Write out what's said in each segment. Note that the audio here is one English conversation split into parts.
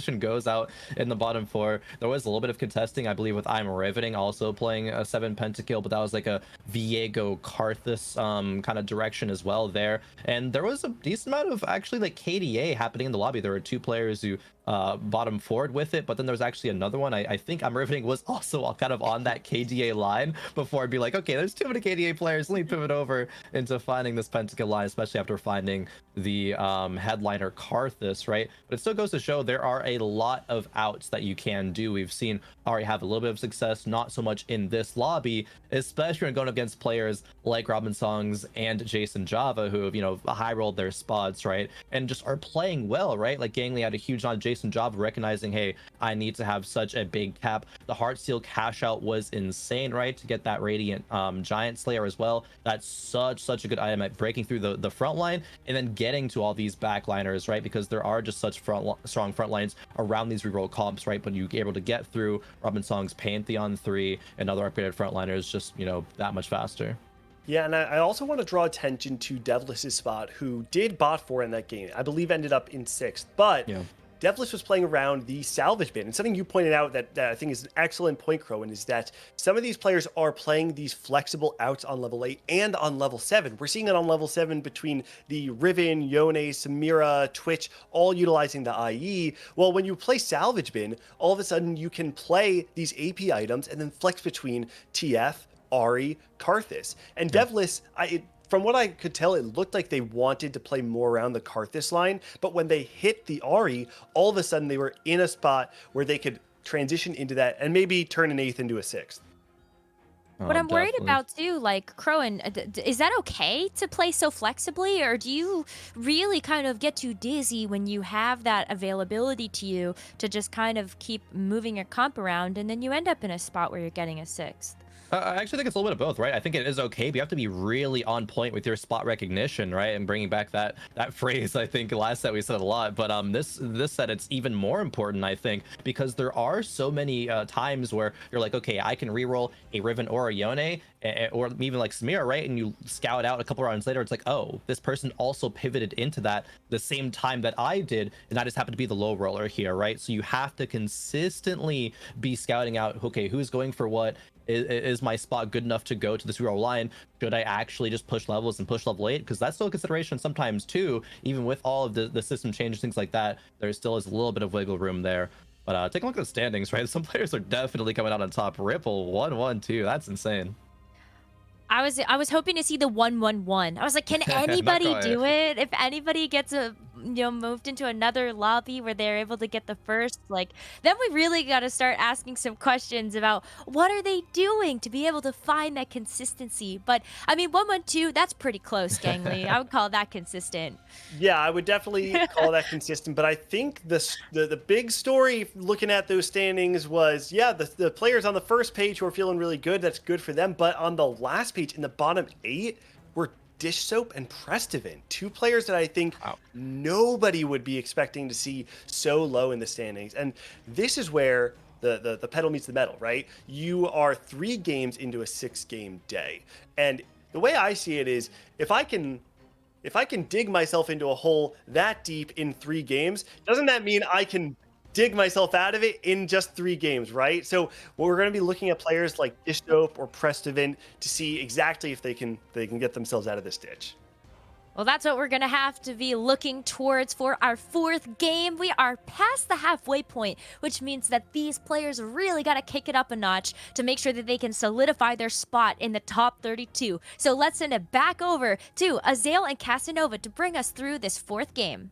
position goes out in the bottom four. There was a little bit of contesting, I believe, with I'm Riveting also playing a 7 pentakill, but that was like a Viego Karthus kind of direction as well there. And there was a decent amount of actually like KDA happening in the lobby. There were 2 players who bottom forward with it, but then there's actually another one. I think I'm Riveting was also kind of on that KDA line before I'd be like, okay, there's too many KDA players, let me pivot over into finding this pentakill line, especially after finding the headliner Karthus, right? But it still goes to show there are a lot of outs that you can do. We've seen Ari have a little bit of success, not so much in this lobby, especially when going against players like Robin Songs and Jason Java, who have, you know, high rolled their spots, right? And just are playing well, right? Like Gangley had a huge on Jason Java, recognizing, hey, I need to have such a big cap. The Heartsteel cash out was insane, right? To get that Radiant Giant Slayer as well. That's such a good item at breaking through the front line and then getting to all these backliners, right? Because there are just such strong front lines around these reroll comps, right? But you're able to get through Robin Song's Pantheon 3 and other upgraded frontliners just, you know, that much faster. Yeah, and I also want to draw attention to Devliss's spot, who did bot 4 in that game. I believe ended up in 6th, but yeah. Devliss was playing around the salvage bin. And something you pointed out that I think is an excellent point, Crowan, is that some of these players are playing these flexible outs on level 8 and on level 7. We're seeing it on level 7 between the Riven, Yone, Samira, Twitch, all utilizing the IE. Well, when you play salvage bin, all of a sudden you can play these AP items and then flex between TF, Ari, Karthus. And Devliss, from what I could tell, it looked like they wanted to play more around the Karthus line, but when they hit the Ari, all of a sudden they were in a spot where they could transition into that and maybe turn an 8th into a 6th. What I'm worried about too, like Crowan, is that okay to play so flexibly, or do you really kind of get too dizzy when you have that availability to you to just kind of keep moving your comp around and then you end up in a spot where you're getting a 6th? I actually think it's a little bit of both, right? I think it is okay, but you have to be really on point with your spot recognition, right? And bringing back that phrase, I think last set we said a lot, but this set it's even more important, I think, because there are so many times where you're like, okay, I can reroll a Riven or a Yone, or even like Samira, right? And you scout out a couple rounds later, it's like, oh, this person also pivoted into that the same time that I did, and I just happened to be the low roller here, right? So you have to consistently be scouting out, okay, who's going for what. Is my spot good enough to go to this reroll line? Should I actually just push levels and push level 8? Because that's still a consideration sometimes too, even with all of the system changes, things like that. There still is a little bit of wiggle room there. But take a look at the standings, right? Some players are definitely coming out on top. Ripple 1-1-2, that's insane. I was hoping to see the 1-1-1. I was like, can anybody do it? If anybody gets moved into another lobby where they're able to get the first, like, then we really got to start asking some questions about what are they doing to be able to find that consistency. But I mean, 1-1-2, that's pretty close, Gangley. I would call that consistent. Yeah, I would definitely call that consistent. But I think the big story looking at those standings was, yeah, the players on the first page who are feeling really good. That's good for them. But on the last page, in the bottom 8, were Dish Soap and Prestivan, 2 players that I think nobody would be expecting to see so low in the standings. And this is where the pedal meets the metal, right? You are 3 games into a 6-game day. And the way I see it is, if I can dig myself into a hole that deep in 3 games, doesn't that mean I can dig myself out of it in just 3 games, right? So we're going to be looking at players like Dish Soap or Prestivan to see exactly if they can get themselves out of this ditch. Well, that's what we're going to have to be looking towards for our 4th game. We are past the halfway point, which means that these players really got to kick it up a notch to make sure that they can solidify their spot in the top 32. So let's send it back over to Azael and Casanova to bring us through this 4th game.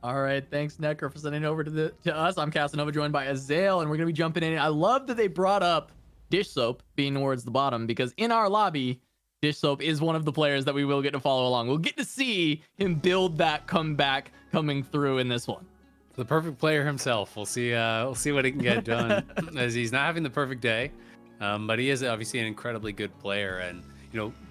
All right, thanks, Necker, for sending it over to us. I'm Casanova, joined by Azael, and we're going to be jumping in. I love that they brought up Dish Soap being towards the bottom, because in our lobby, Dish Soap is one of the players that we will get to follow along. We'll get to see him build that comeback coming through in this one. The perfect player himself. We'll see what he can get done, as he's not having the perfect day, but he is obviously an incredibly good player. And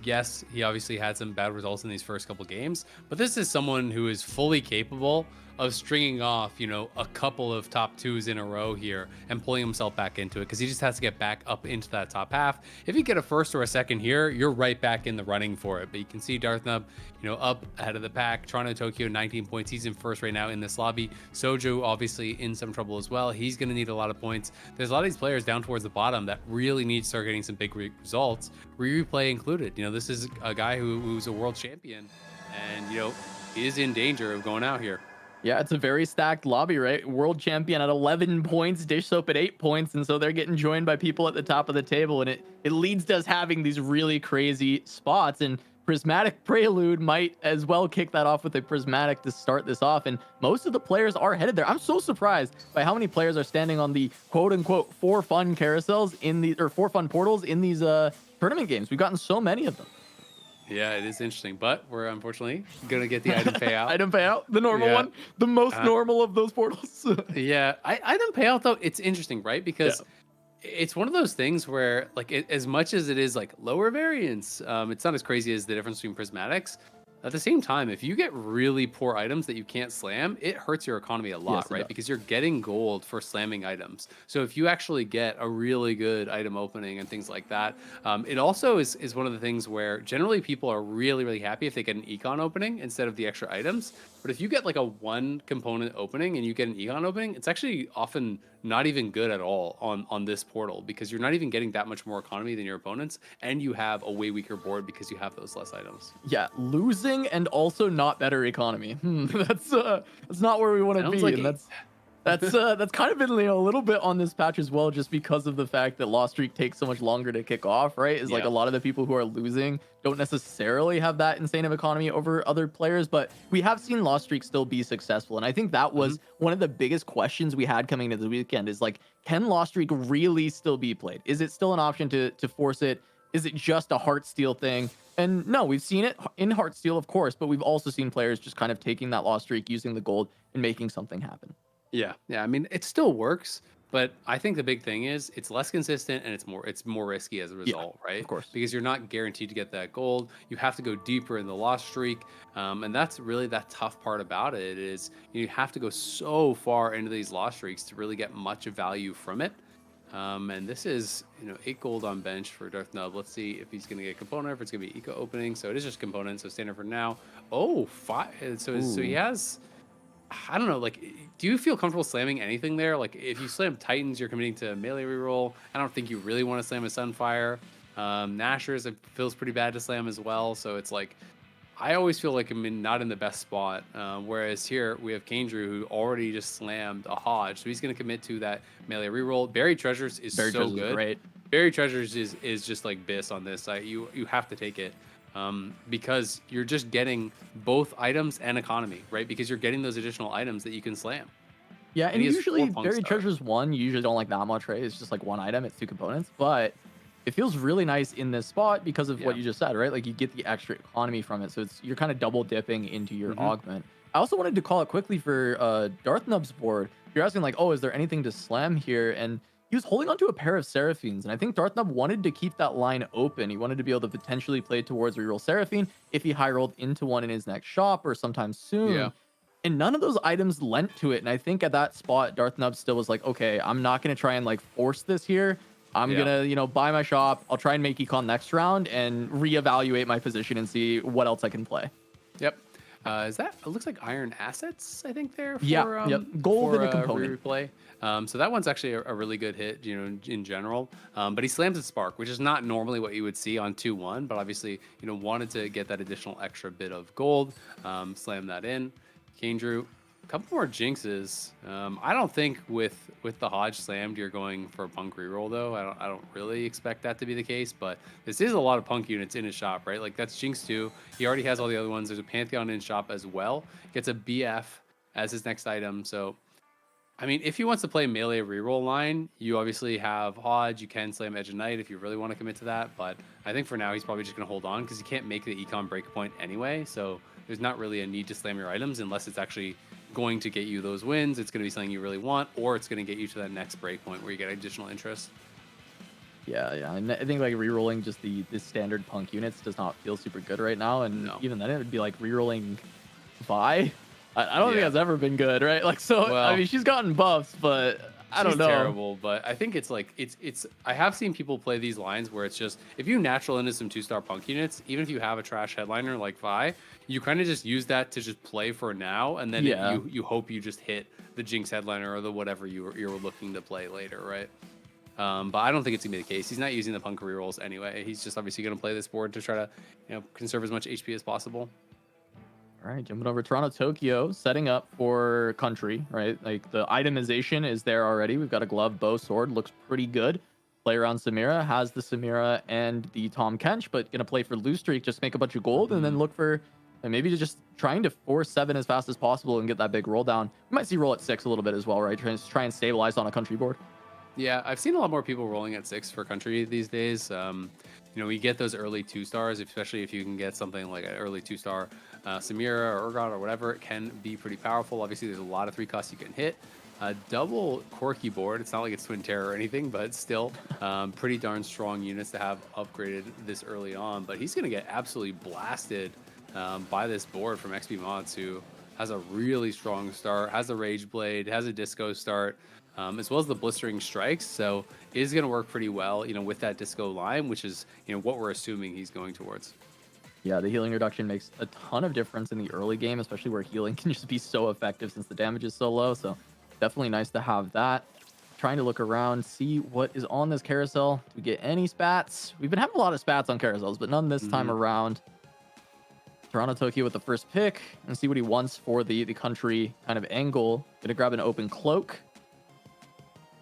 yes, he obviously had some bad results in these first couple games, but this is someone who is fully capable of stringing off, a couple of top twos in a row here and pulling himself back into it, because he just has to get back up into that top half. If you get a first or a second here, you're right back in the running for it. But you can see Darthnub, up ahead of the pack. Toronto, Tokyo, 19 points. He's in first right now in this lobby. Soju, obviously, in some trouble as well. He's going to need a lot of points. There's a lot of these players down towards the bottom that really need to start getting some big results, replay included. This is a guy who's a world champion and, is in danger of going out here. Yeah, it's a very stacked lobby, right? World champion at 11 points, Dish Soap at 8 points, and so they're getting joined by people at the top of the table, and it leads to us having these really crazy spots, and Prismatic Prelude might as well kick that off with a Prismatic to start this off, and most of the players are headed there. I'm so surprised by how many players are standing on the quote-unquote for fun carousels or for fun portals in these tournament games. We've gotten so many of them. Yeah, it is interesting, but we're unfortunately gonna get the item payout. Item payout, the normal one, the most normal of those portals. Yeah, item payout though, it's interesting, right? Because it's one of those things where, like, as much as it is like lower variance, it's not as crazy as the difference between prismatics. At the same time, if you get really poor items that you can't slam, it hurts your economy a lot, right? Because you're getting gold for slamming items. So if you actually get a really good item opening and things like that, it also is one of the things where generally people are really, really happy if they get an econ opening instead of the extra items. But if you get like a one component opening and you get an econ opening, it's actually often not even good at all on this portal, because you're not even getting that much more economy than your opponents, and you have a way weaker board because you have those less items. Yeah, losing and also not better economy. That's not where we want to be. Like and that's kind of been a little bit on this patch as well, just because of the fact that Lost Streak takes so much longer to kick off, right? Is like a lot of the people who are losing don't necessarily have that insane of economy over other players, but we have seen Lost Streak still be successful. And I think that was one of the biggest questions we had coming into the weekend is like, can Lost Streak really still be played? Is it still an option to force it? Is it just a Heartsteel thing? And no, we've seen it in Heartsteel, of course, but we've also seen players just kind of taking that Lost Streak, using the gold and making something happen. Yeah. I mean, it still works, but I think the big thing is it's less consistent and it's more risky as a result, right? Of course. Because you're not guaranteed to get that gold. You have to go deeper in the Lost Streak, and that's really that tough part about it is you have to go so far into these Lost Streaks to really get much value from it. And this is 8 gold on bench for Darthnub. Let's see if he's gonna get component, if it's gonna be eco opening. So it is just component. So standard for now. Oh, 5. So he has. I don't know, like, do you feel comfortable slamming anything there? Like, if you slam Titans, you're committing to melee reroll. I don't think you really want to slam a Sunfire. Nashers, it feels pretty bad to slam as well. So it's like, I always feel like I'm not in the best spot. Whereas here, we have Kandrew, who already just slammed a Hodge. So he's going to commit to that melee reroll. Buried Treasures is so good. Great. Buried Treasures is just like BIS on this. You have to take it. Because you're just getting both items and economy, right? Because you're getting those additional items that you can slam. Yeah, and usually Buried Treasure's one, you usually don't like that much, right? It's just like one item, it's 2 components, but it feels really nice in this spot because of what you just said, right? Like you get the extra economy from it, so you're kind of double dipping into your augment. I also wanted to call it quickly for Darthnub's board. You're asking like, oh, is there anything to slam here? And he was holding onto a pair of Seraphines, and I think Darthnub wanted to keep that line open. He wanted to be able to potentially play towards reroll Seraphine if he high rolled into one in his next shop or sometime soon. Yeah. And none of those items lent to it. And I think at that spot, Darthnub still was like, okay, I'm not going to try and like force this here. I'm going to, buy my shop. I'll try and make econ next round and reevaluate my position and see what else I can play. Yep. Is that, it looks like Iron Assets, I think there. For, yep. Gold in a component. Replay. So that one's actually a really good hit, in general. But he slams a Spark, which is not normally what you would see on 2-1, but obviously, wanted to get that additional extra bit of gold. Slam that in. Kandrew, a couple more Jinxes. I don't think with the Hodge slammed, you're going for a Punk reroll, though. I don't really expect that to be the case, but this is a lot of Punk units in his shop, right? Like, that's Jinx 2. He already has all the other ones. There's a Pantheon in shop as well. Gets a BF as his next item, so... I mean, if he wants to play melee reroll line, you obviously have Hodge. You can slam Edge of Night if you really want to commit to that. But I think for now, he's probably just going to hold on because he can't make the econ breakpoint anyway. So there's not really a need to slam your items unless it's actually going to get you those wins. It's going to be something you really want, or it's going to get you to that next breakpoint where you get additional interest. Yeah. And I think like rerolling just the standard punk units does not feel super good right now. And No. even then, it would be like rerolling Vi. I don't think Yeah. that's ever been good, right? Like, so I Well, mean, she's gotten buffs, but I don't she's know. terrible, but I think it's like it's. I have seen people play these lines where it's just if you natural into some 2-star punk units, even if you have a trash headliner like Vi, you kind of just use that to just play for now, and then Yeah. you hope you just hit the Jinx headliner or the whatever you're looking to play later, right? But I don't think it's gonna be the case. He's not using the punk rerolls anyway. He's just obviously gonna play this board to try to conserve as much HP as possible. All right, jumping over Toronto, Tokyo, setting up for country, right? Like the itemization is there already. We've got a glove, bow, sword, looks pretty good. Play around Samira, has the Samira and the Tom Kench, but gonna play for loose streak, just make a bunch of gold and then look for maybe just trying to force 7 as fast as possible and get that big roll down. We might see roll at 6 a little bit as well, right? Try and stabilize on a country board. Yeah, I've seen a lot more people rolling at 6 for country these days. We get those early 2-stars, especially if you can get something like an early 2-star Samira or Urgot or whatever. It can be pretty powerful. Obviously, there's a lot of 3 costs you can hit. Double Corky board. It's not like it's Twin Terror or anything, but still pretty darn strong units to have upgraded this early on. But he's going to get absolutely blasted by this board from XP Mods, who has a really strong start, has a Rage Blade, has a Disco start, as well as the Blistering Strikes. So it is going to work pretty well, with that Disco line, which is, what we're assuming he's going towards. Yeah, the healing reduction makes a ton of difference in the early game, especially where healing can just be so effective since the damage is so low. So definitely nice to have that. Trying to look around, see what is on this carousel. Do we get any spats? We've been having a lot of spats on carousels, but none this time around. Toronto, Tokyo with the first pick and see what he wants for the country kind of angle. Gonna grab an open cloak.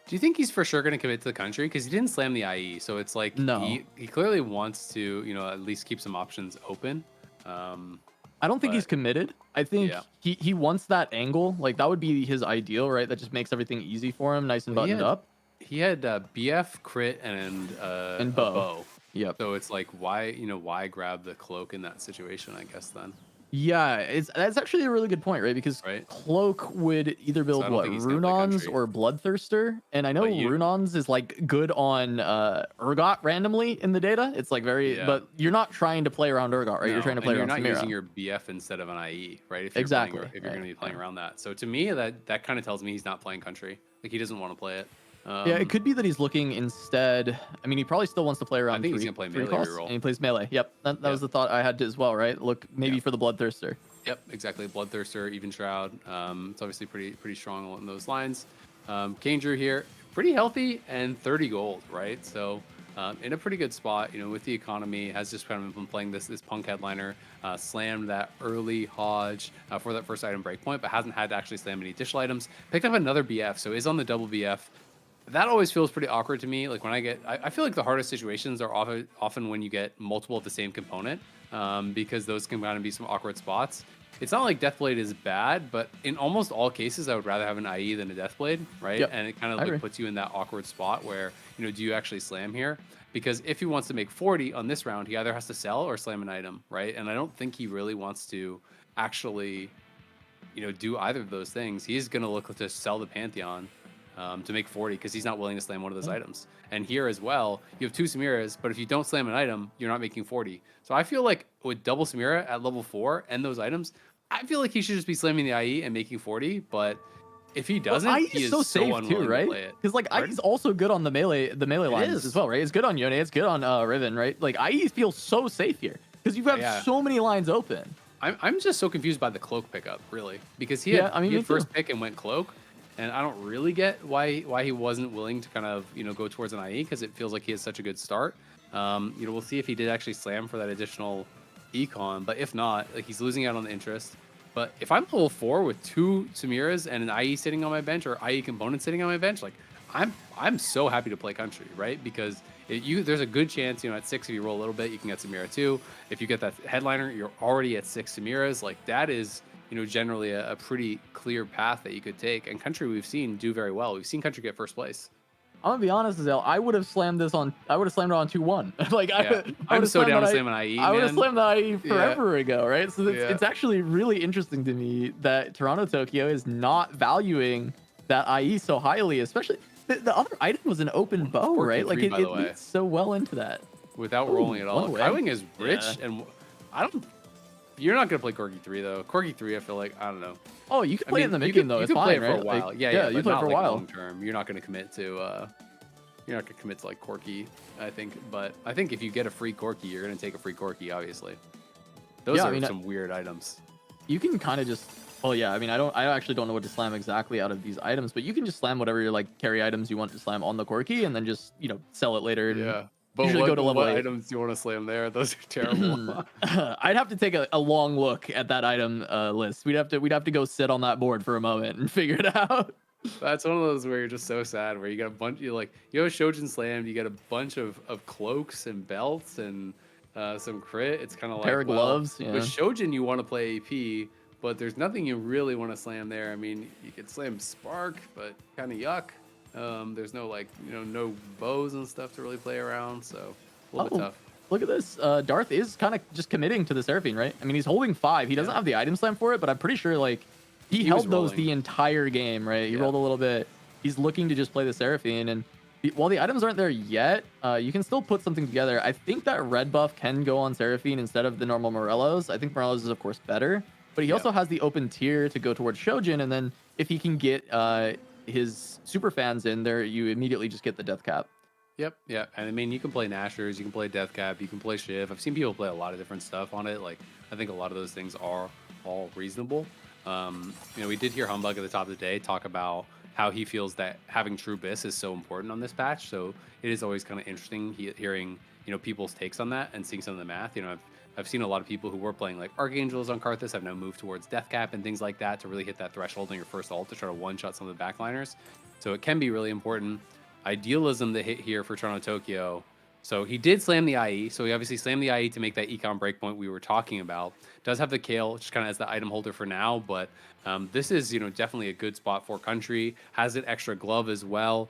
Do you think he's for sure going to commit to the country? Because he didn't slam the IE, so it's like No. he clearly wants to, at least keep some options open. I don't think he's committed. I think Yeah. he wants that angle. Like that would be his ideal, right? That just makes everything easy for him, nice and buttoned up. He had BF, crit, and a bow. Yep. So it's like why grab the cloak in that situation? I guess then. Yeah, that's actually a really good point, right? Because cloak would either build I don't think he's gonna play Runons country. or Bloodthirster, and I know Runons is like good on Urgot randomly in the data. It's like but you're not trying to play around Urgot, right? No, You're trying to play and around you're not Samira. using your BF instead of an IE, right? If you're Exactly. if you're going to be playing around that. So to me, that kind of tells me he's not playing country. Like he doesn't want to play it. Yeah, it could be that he's looking instead. I mean, he probably still wants to play around. I think he's three, gonna play three melee costs, reroll. and he plays melee. Yep, that was the thought I had as well, right? Look, maybe for the Bloodthirster. Yep, exactly. Bloodthirster, Even Shroud. It's obviously pretty strong along those lines. Kane Drew here, pretty healthy and 30 gold, right? So in a pretty good spot, with the economy, has just kind of been playing this punk headliner, slammed that early Hodge for that first item breakpoint, but hasn't had to actually slam any additional items. Picked up another BF, so is on the double BF. That always feels pretty awkward to me. Like when I feel like the hardest situations are often when you get multiple of the same component, because those can kind of be some awkward spots. It's not like Deathblade is bad, but in almost all cases, I would rather have an IE than a Deathblade, right? Yep. And it kind of like puts you in that awkward spot where, do you actually slam here? Because if he wants to make 40 on this round, he either has to sell or slam an item, right? And I don't think he really wants to actually, do either of those things. He's going to look to sell the Pantheon to make 40 because he's not willing to slam one of those items. And here as well, you have 2 Samiras, but if you don't slam an item, you're not making 40. So I feel like with double Samira at level 4 and those items, I feel like he should just be slamming the IE and making 40. But if he doesn't, IE he is so safe unwilling too, to right? play it. Because like IE's also good on the melee lines as well, right? It's good on Yone, it's good on Riven, right? Like IE feels so safe here because you have so many lines open. I'm just so confused by the cloak pickup, really, because he had, he had first pick and went cloak. And I don't really get why he wasn't willing to kind of, go towards an IE, because it feels like he has such a good start. We'll see if he did actually slam for that additional econ, but if not, like he's losing out on the interest. But if I'm level 4 with 2 Samiras and an IE sitting on my bench or IE component sitting on my bench, like I'm so happy to play country, right? Because there's a good chance, at 6 if you roll a little bit, you can get Samira too. If you get that headliner, you're already at 6 Samiras. Like that is, generally a pretty clear path that you could take. And country we've seen do very well. We've seen country get first place. I'm gonna be honest, Zale. I would have slammed it on 2-1. Like I'm so down to slam an IE. I would have slammed the IE forever ago, right? So it's actually really interesting to me that Toronto Tokyo is not valuing that IE so highly, especially the other item was an open bow, Corki right? Like 3, it by the way. leads so well into that. Without Ooh, rolling at all. one way. Kaiwing is rich, Yeah. and I don't. You're not gonna play Corki 3 though. Corki 3, I feel like I don't know. Oh, you can play it in the mid you game could, though. you It's could fine, play it right? for a while. Like, yeah, you but play it not for a like while. long term. You're not gonna commit to. You're not gonna commit to like Corki, I think. But I think if you get a free Corki, you're gonna take a free Corki, obviously. Those Yeah, I are mean, some weird items. You can kind of just. Oh yeah, I mean, I actually don't know what to slam exactly out of these items, but you can just slam whatever your like carry items you want to slam on the Corki, and then just sell it later. And Yeah. But usually go to level what 8. items do you want to slam there? Those are terrible. I'd have to take a long look at that item list. We'd have to go sit on that board for a moment and figure it out. That's one of those where you're just so sad, where you got a bunch, you have a Shojin slammed, you got a bunch of cloaks and belts and some crit. It's kind of like Pair of gloves. Yeah. With Shojin, you want to play AP, but there's nothing you really want to slam there. I mean, you could slam Spark, but kind of yuck. There's no no bows and stuff to really play around, so a little bit tough. Look at this. Darth is kind of just committing to the Seraphine, right? I mean, he's holding 5. He doesn't have the item slam for it, but I'm pretty sure like he held those the entire game, right? He rolled a little bit. He's looking to just play the Seraphine, and while the items aren't there yet, you can still put something together. I think that red buff can go on Seraphine instead of the normal Morellos. I think Morellos is of course better, but he also has the open tier to go towards Shojin, and then if he can get his super fans in there, you immediately just get the death cap. Yep, yeah. And I mean, you can play Nashers, you can play Deathcap, you can play Shiv. I've seen people play a lot of different stuff on it. Like, I think a lot of those things are all reasonable. We did hear Humbug at the top of the day talk about how he feels that having True Biss is so important on this patch. So it is always kind of interesting hearing, people's takes on that and seeing some of the math. I've seen a lot of people who were playing like Archangels on Karthus have now moved towards Deathcap and things like that to really hit that threshold on your first ult to try to one-shot some of the backliners. So it can be really important. Idealism that hit here for Toronto Tokyo. So he did slam the IE. So he obviously slammed the IE to make that econ breakpoint we were talking about. Does have the Kale just kind of as the item holder for now, but this is definitely a good spot for Country. Has an extra glove as well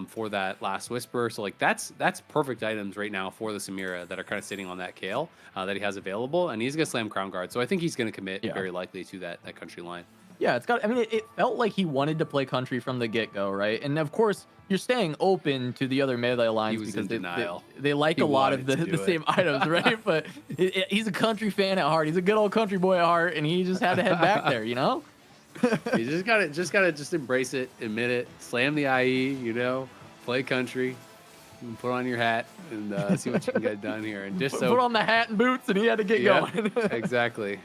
for that last Whisper. So like that's perfect items right now for the Samira that are kind of sitting on that Kale that he has available, and he's gonna slam Crown Guard. So I think he's gonna commit very likely to that Country line. Yeah, it felt like he wanted to play Country from the get-go, right? And of course, you're staying open to the other melee lines because they like a lot of the same items, right? But he's a Country fan at heart. He's a good old Country boy at heart, and he just had to head back there, You just gotta embrace it, admit it, slam the IE, play Country, and put on your hat and see what you can get done here. And just put on the hat and boots, and he had to get going. Exactly.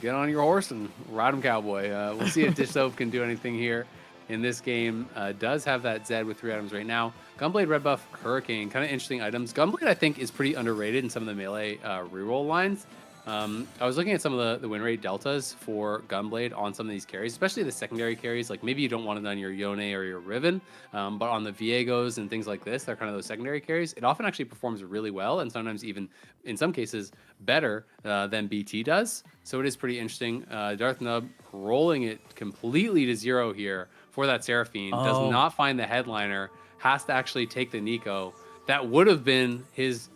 Get on your horse and ride him, cowboy. We'll see if Dish Soap can do anything here in this game. Does have that Zed with 3 items right now. Gunblade, Red Buff, Hurricane, kind of interesting items. Gunblade, I think, is pretty underrated in some of the melee reroll lines. I was looking at some of the win rate deltas for Gunblade on some of these carries, especially the secondary carries. Like maybe you don't want it on your Yone or your Riven, but on the Viegos and things like this, they're kind of those secondary carries. It often actually performs really well, and sometimes even in some cases better than BT does. So it is pretty interesting. Darth Nub rolling it completely to 0 here for that Seraphine. Does not find the headliner. Has to actually take the Nico. That would have been his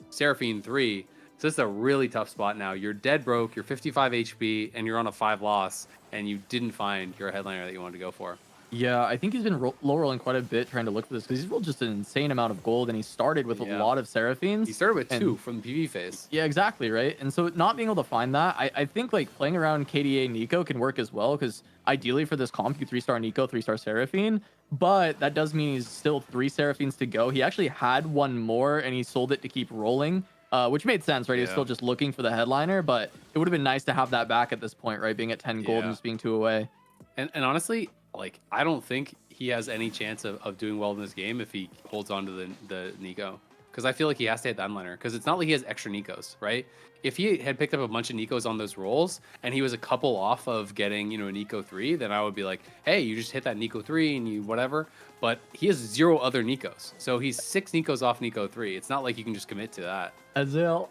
Seraphine 3. So it's a really tough spot now. You're dead broke, you're 55 HP, and you're on a 5 loss, and you didn't find your headliner that you wanted to go for. Yeah, I think he's been low rolling quite a bit trying to look for this because he's rolled just an insane amount of gold, and he started with a lot of Seraphines. He started with 2 from the PV phase. Yeah, exactly, right? And so not being able to find that, I think like playing around KDA Nico can work as well because ideally for this comp, you 3-star Nico, 3-star Seraphine, but that does mean he's still 3 Seraphines to go. He actually had 1 more, and he sold it to keep rolling. Which made sense, right? He was still just looking for the headliner, but it would have been nice to have that back at this point, right? Being at 10 gold and just being 2 away. And honestly, like I don't think he has any chance of doing well in this game if he holds on to the Nico. Because I feel like he has to hit the headliner. Because it's not like he has extra Nikos, right? If he had picked up a bunch of Nikos on those rolls and he was a couple off of getting, a Nico 3, then I would be like, hey, you just hit that Nico 3 and you whatever. But he has 0 other Nikos. So he's 6 Nikos off Nico 3. It's not like you can just commit to that. Azael,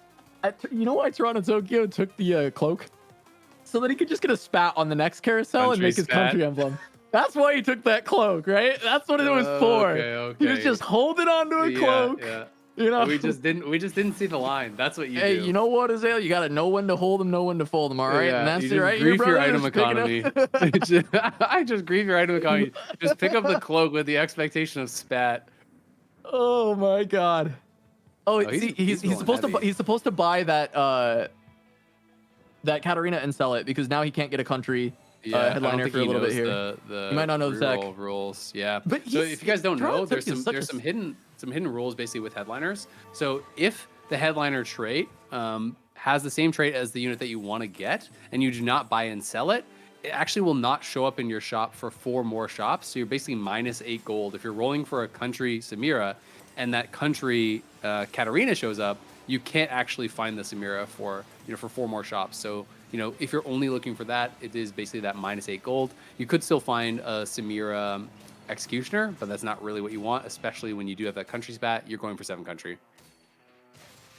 you know why Toronto Tokyo took the cloak? So that he could just get a spat on the next carousel and make his country emblem. That's why he took that cloak, right? That's what it was for. Okay. He was just holding onto a cloak. Yeah. You know, we just didn't see the line. That's what you hey, do. you know what, Azale? You gotta know when to hold them, know when to fold them. All right, Yeah, and that's you it, just right? grief your brother, item just pick it up. economy. I just grief your item economy. Just pick up the cloak with the expectation of spat. Oh my god. Oh, Oh, see, he's going heavy. he's supposed to buy that that Katarina and sell it because now he can't get a country Yeah, I don't headliner think for a he little bit knows here. the You might not know the tech. reroll rules. Yeah. But So if you guys don't know, Toronto there's is such some a hidden rules basically with headliners. So if the headliner trait has the same trait as the unit that you want to get, and you do not buy and sell it, it actually will not show up in your shop for 4 more shops. So you're basically -8 gold. If you're rolling for a country Samira, and that country Katarina shows up, you can't actually find the Samira for for 4 more shops. So if you're only looking for that, it is basically that -8 gold. You could still find a Samira Executioner, but that's not really what you want, especially when you do have that country spat. You're going for 7 country.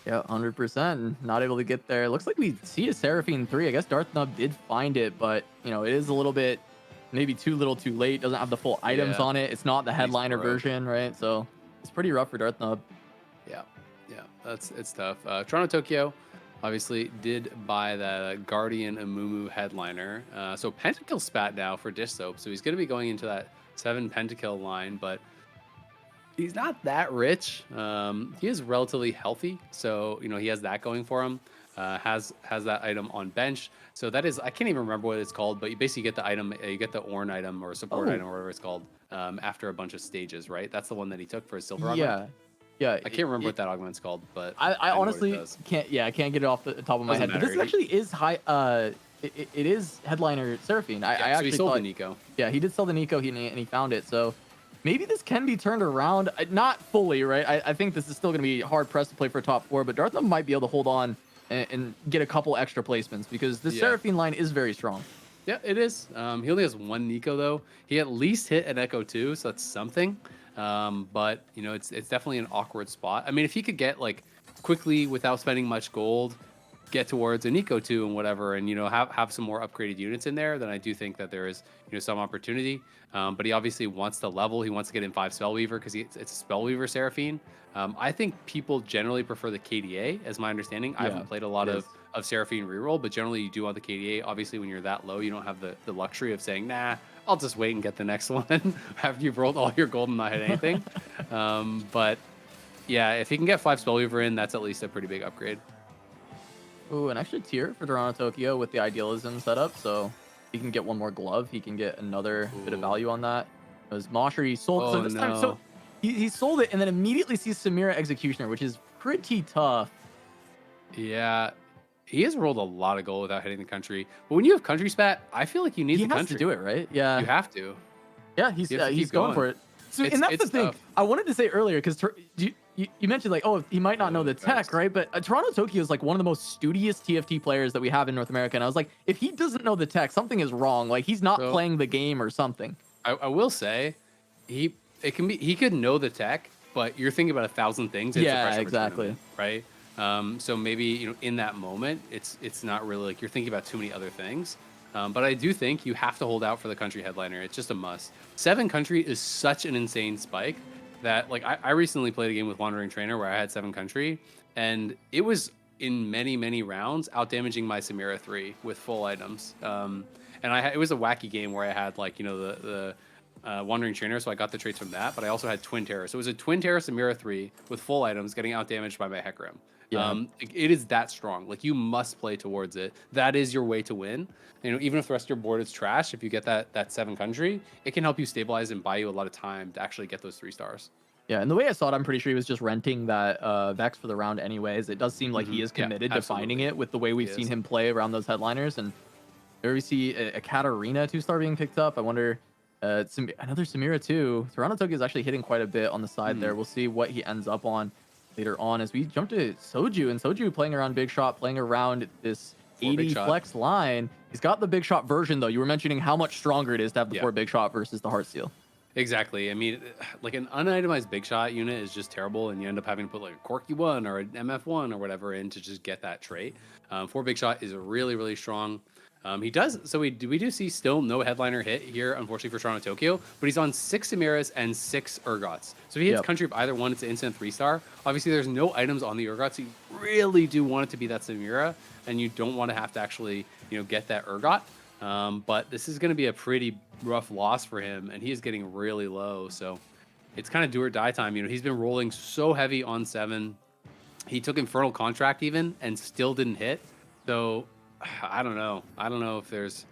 Yeah, 100%. Not able to get there. It looks like we see a Seraphine 3. I guess Darth Nub did find it, but it is a little bit maybe too little too late. Doesn't have the full items Yeah. on it. It's not the headliner broke. version, right? So it's pretty rough for Darth Nub. Yeah, it's tough. Toronto Tokyo obviously did buy that Guardian Amumu headliner. So pentakill spat now for Dish Soap. So he's going to be going into that 7 pentakill line, but he's not that rich. He is relatively healthy, so he has that going for him. Has that item on bench. So that is, I can't even remember what it's called, but you basically get the item, you get the Ornn item or support item or whatever it's called after a bunch of stages, right? That's the one that he took for his silver augment. Yeah. I can't remember what that augment's called, but I know what it honestly does. can't. Yeah, I can't get it off the top of my Doesn't head. But this matter. actually is high. It is headliner Seraphine. I So actually he sold thought, the Nico. Yeah, he did sell the Nico, and he found it. So maybe this can be turned around. Not fully, right? I think this is still going to be hard pressed to play for top 4, but Darth Nub might be able to hold on and get a couple extra placements because the Seraphine line is very strong. Yeah, it is. He only has 1 Nico though. He at least hit an Echo 2, so that's something. But it's definitely an awkward spot. I mean, if he could get like quickly without spending much gold, get towards an Eco 2 and whatever, and have some more upgraded units in there, then I do think that there is some opportunity. But he obviously wants to level. He wants to get in 5 Spellweaver because it's a Spellweaver Seraphine. I think people generally prefer the KDA, as my understanding. I haven't played a lot of Seraphine reroll, but generally you do want the KDA. Obviously, when you're that low, you don't have the luxury of saying, nah, I'll just wait and get the next one after you've rolled all your gold and not hit anything. But yeah, if he can get 5 Spellweaver in, that's at least a pretty big upgrade. Ooh, an extra tier for Toronto Tokyo with the Idealism setup, so he can get 1 more glove. He can get another bit of value on that. Because Mosher, he sold so this time. So he sold it and then immediately sees Samira Executioner, which is pretty tough. Yeah, he has rolled a lot of gold without hitting the country. But when you have country spat, I feel like you need the country. He has to do it, right? Yeah. You have to. Yeah, he's going for it. So, and that's the thing tough. I wanted to say earlier, because you mentioned like, oh, he might not know the tech, right? But Toronto Tokyo is like one of the most studious TFT players that we have in North America. And I was like, if he doesn't know the tech, something is wrong. Like he's not playing the game or something. I will say, he could know the tech, but you're thinking about 1,000 things. It's a pressure exactly. Right. So maybe in that moment, it's not really like you're thinking about too many other things. But I do think you have to hold out for the country headliner. It's just a must. 7 country is such an insane spike that like I recently played a game with Wandering Trainer where I had 7 country, and it was in many rounds out damaging my Samira 3 with full items. And it was a wacky game where I had like the Wandering Trainer, so I got the traits from that. But I also had Twin Terror, so it was a Twin Terror Samira 3 with full items getting out damaged by my Hecarim. Yeah. It is that strong. Like you must play towards it. That is your way to win. Even if the rest of your board is trash, if you get that 7 country, it can help you stabilize and buy you a lot of time to actually get those 3 stars. Yeah, and the way I saw it, I'm pretty sure he was just renting that Vex for the round anyways. It does seem like he is committed to finding it with the way we've seen him play around those headliners. And there we see a Katarina 2-star being picked up. I wonder, another Samira 2. Toronto Tokyo is actually hitting quite a bit on the side there. We'll see what he ends up on later on as we jump to Soju. And Soju playing around Big Shot, playing around this 80 flex line. He's got the Big Shot version, though. You were mentioning how much stronger it is to have the 4 Big Shot versus the Heartsteel. Exactly. I mean, like an unitemized Big Shot unit is just terrible, and you end up having to put like a Corky 1 or an MF1 or whatever in to just get that trait. 4 Big Shot is really strong. He does. So we do see still no headliner hit here, unfortunately for Toronto Tokyo, but he's on 6 Samiras and 6 Urgots. So if he hits country of either one, it's an instant 3-star. Obviously, there's no items on the Urgot, so you really do want it to be that Samira, and you don't want to have to actually, get that Urgot. But this is going to be a pretty rough loss for him, and he is getting really low. So it's kind of do or die time. He's been rolling so heavy on 7. He took Infernal Contract even and still didn't hit. So I don't know. I don't know if there's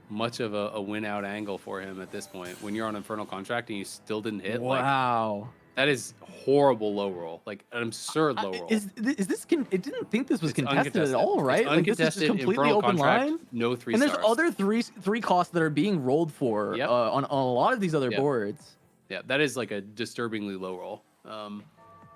much of a win out angle for him at this point. When you're on Infernal Contract and you still didn't hit, wow. That is horrible low roll, like an absurd low roll. Is this? It didn't think this was contested at all, right? It's uncontested, this is just completely Infernal open Contract, line. no 3 and stars. there's other three costs that are being rolled for on a lot of these other boards. Yeah, that is like a disturbingly low roll.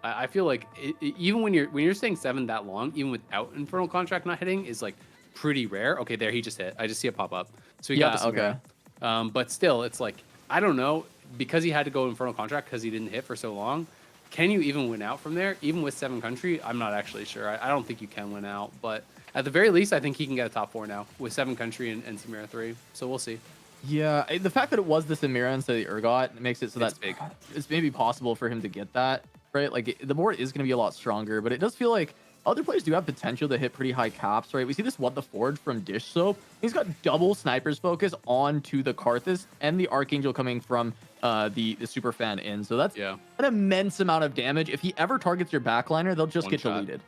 I feel like even when you're staying 7 that long, even without Infernal Contract not hitting, is like pretty rare. Okay, there he just hit. I just see a pop up. So he got the Samira. But still, it's like I don't know, because he had to go Infernal Contract because he didn't hit for so long. Can you even win out from there? Even with 7 country, I'm not actually sure. I don't think you can win out, but at the very least, I think he can get a top 4 now with 7 country and Samira 3. So we'll see. Yeah, the fact that it was the Samira instead of the Urgot makes it so that it's maybe possible for him to get that, right? Like the board is going to be a lot stronger, but it does feel like other players do have potential to hit pretty high caps, right? We see this What the Forge from Dish Soap. He's got double Sniper's Focus onto the Karthus and the Archangel coming from the super fan in. So that's an immense amount of damage. If he ever targets your backliner, they'll just get deleted.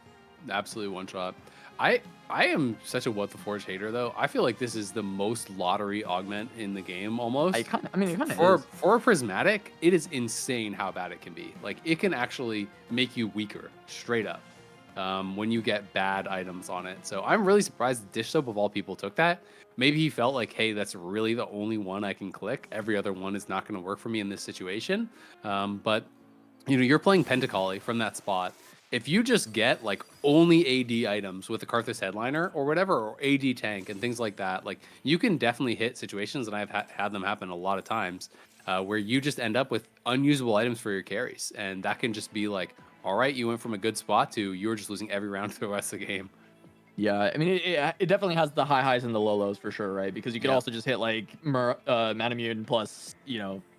Absolutely one shot. I am such a What the Forge hater though. I feel like this is the most lottery augment in the game almost. It kind of for a prismatic, it is insane how bad it can be. Like it can actually make you weaker straight up when you get bad items on it. So I'm really surprised Dish Soap of all people took that. Maybe he felt like, hey, that's really the only one I can click. Every other one is not going to work for me in this situation. But you're playing Pentacoli from that spot. If you just get like only AD items with the Karthus headliner or whatever, or AD tank and things like that, like you can definitely hit situations, and I've had them happen a lot of times, where you just end up with unusable items for your carries, and that can just be like, all right, you went from a good spot to you were just losing every round for the rest of the game. Yeah, I mean, it definitely has the high highs and the low lows for sure, right? Because you can also just hit like Manamune plus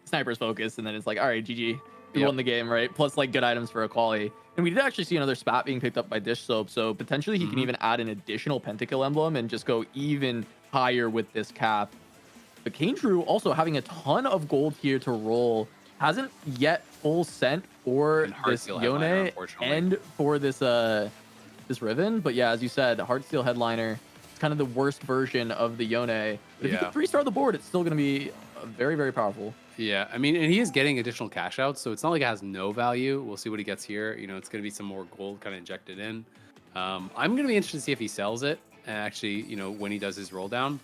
Sniper's Focus, and then it's like, all right, GG, you won the game, right? Plus like good items for a quali. And we did actually see another spat being picked up by Dish Soap, so potentially he can even add an additional Pentakill emblem and just go even higher with this cap. But Kane also having a ton of gold here to roll, hasn't yet full sent for this Yone and for this this Riven. But yeah, as you said, Heartsteel headliner, it's kind of the worst version of the Yone. But if you can 3-star the board, it's still going to be very, very powerful. Yeah, I mean, and he is getting additional cash outs, so it's not like it has no value. We'll see what he gets here. It's going to be some more gold kind of injected in. I'm going to be interested to see if he sells it, and actually, when he does his roll down,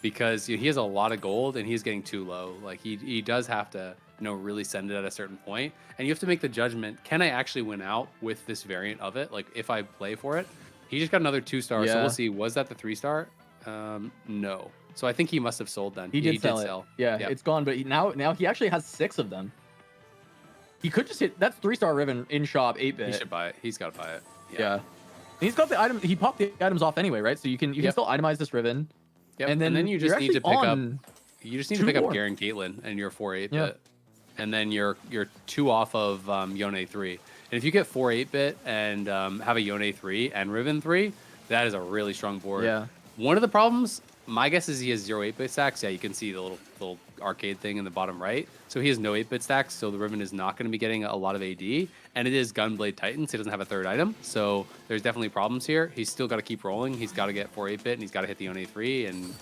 because he has a lot of gold and he's getting too low. Like he does have to, really send it at a certain point, and you have to make the judgment: can I actually win out with this variant of it? Like if I play for it, he just got another 2-star, so we'll see. Was that the 3-star? No. So I think he must have sold then. He did sell. Yeah, it's gone. But now he actually has 6 of them. He could just hit. That's 3-star Riven in shop 8-bit. He should buy it. He's got to buy it. Yeah. And he's got the item. He popped the items off anyway, right? So you can still itemize this Riven. Yep. And then you just need to pick up. You just need to pick up Garen Caitlyn and your 4 8-bit, and then you're 2 off of Yone 3. And if you get 4 8-bit and have a Yone 3 and Riven 3, that is a really strong board. Yeah. One of the problems, my guess is he has 0 8-bit stacks. Yeah, you can see the little arcade thing in the bottom right. So he has no 8-bit stacks, so the Riven is not going to be getting a lot of AD. And it is Gunblade Titan, so he doesn't have a 3rd item. So there's definitely problems here. He's still got to keep rolling. He's got to get 4 8-bit, and he's got to hit the Yone 3, and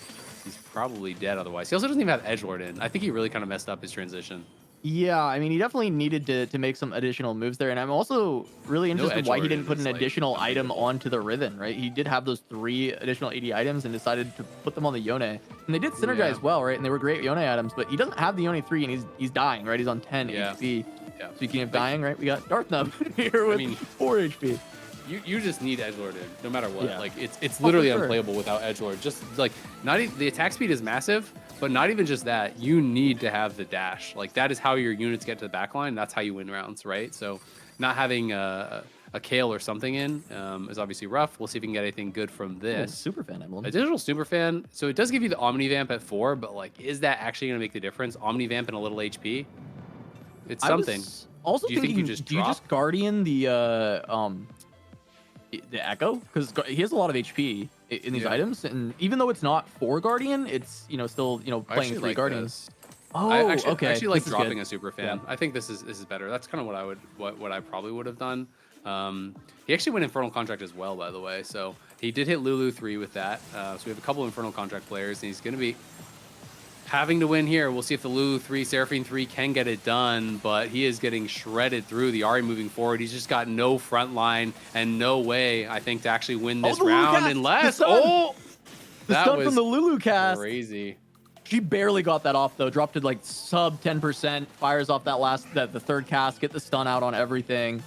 he's probably dead otherwise. He also doesn't even have Edgelord in. I think he really kind of messed up his transition. Yeah, I mean, he definitely needed to make some additional moves there. And I'm also really interested why he didn't put an additional item onto the Riven, right? He did have those 3 additional AD items and decided to put them on the Yone. And they did synergize well, right? And they were great Yone items, but he doesn't have the Yone 3 and he's dying, right? He's on 10 HP. Yeah. Speaking of dying, right? We got Darth Nub here with 4 HP. You just need Edgelord in, no matter what. Yeah. Like it's literally unplayable without Edgelord. Just like not even, the attack speed is massive, but not even just that. You need to have the dash. Like that is how your units get to the backline. That's how you win rounds, right? So not having a a Kale or something in is obviously rough. We'll see if we can get anything good from this. Super fan emblem. A digital super fan. So it does give you the Omnivamp at 4, but like, is that actually going to make the difference? Omnivamp and a little HP. It's something. Also, do you think you just do you just Guardian the Echo, because he has a lot of HP in these items, and even though it's not for Guardian, it's still playing 3 Guardians. Oh, I actually, okay. I actually like This is dropping good. a super fan. Yeah. I think this is better. That's kind of what I probably would have done. He actually went Infernal Contract as well, by the way. So he did hit Lulu 3 with that. So we have a couple Infernal Contract players, and he's going to be having to win here. We'll see if the Lulu 3, Seraphine 3 can get it done, but he is getting shredded through the Ahri moving forward. He's just got no front line and no way, I think, to actually win this round unless... Oh! That was from the Lulu cast. Crazy. She barely got that off, though. Dropped it like sub 10%. Fires off the third cast. Get the stun out on everything.